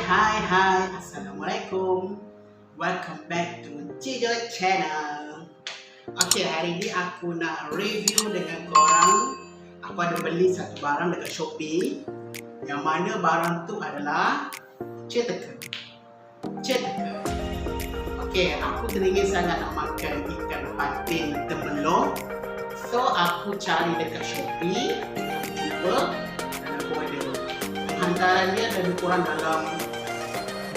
Hai, Assalamualaikum. Welcome back to Cijo Channel. Okay, hari ni aku nak review dengan korang. Aku ada beli satu barang dekat Shopee, yang mana barang tu adalah teringin. Okay, aku teringin sangat nak makan ikan patin temerloh. So, aku cari dekat Shopee, aku jumpa dan aku order. Penghantarannya lebih kurang dalam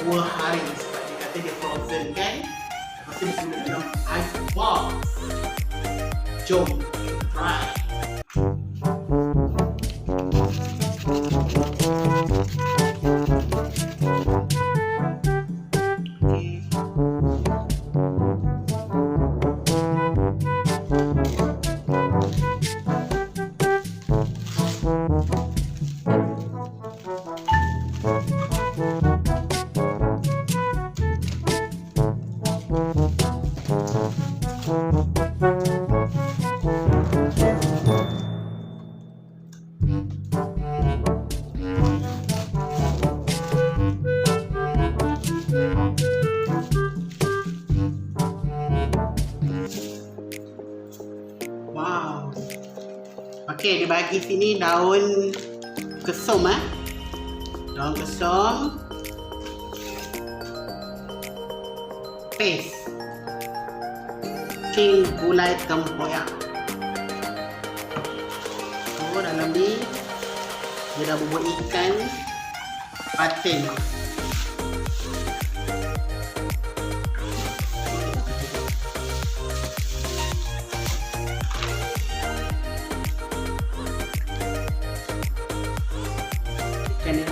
2 hari sebab dia kata dia frozen kan. Lepas tu dia guna dalam ice box. Jom kita try. Wow. Okey, dia bagi sini daun kesum daun kesum, paste, king gulai tempoyak. So dalam ni dia dah bubur ikan patin. Ikan dia.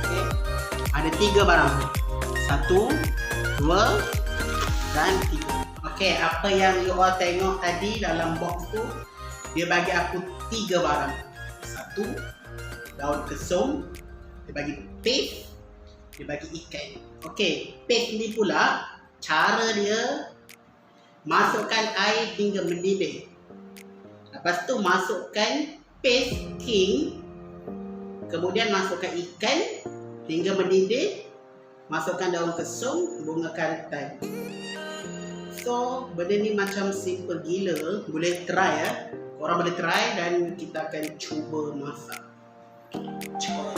Okay. Ada 3 barang. 1, 2 dan 3. Okey, apa yang you all tengok tadi dalam box tu, dia bagi aku 3 barang. 1, daun kesum, dia bagi paste, dia bagi ikan. Okey, paste ni pula cara dia masukkan air hingga mendidih. Lepas tu masukkan paste king, kemudian masukkan ikan hingga mendidih, masukkan daun kesum, bunga karitan. So, benda ni macam simple gila. Boleh try korang boleh try dan kita akan cuba masak. Cuba.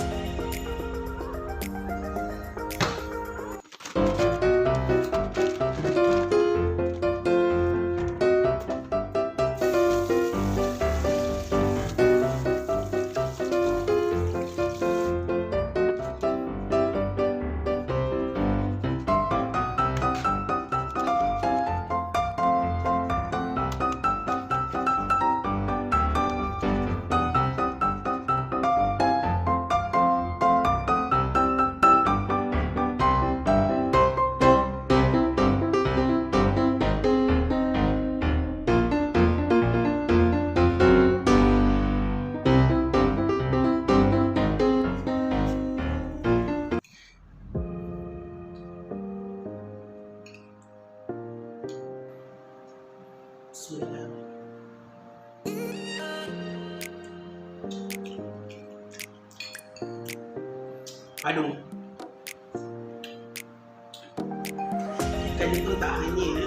Aduh, ikan dia tu tak hanyir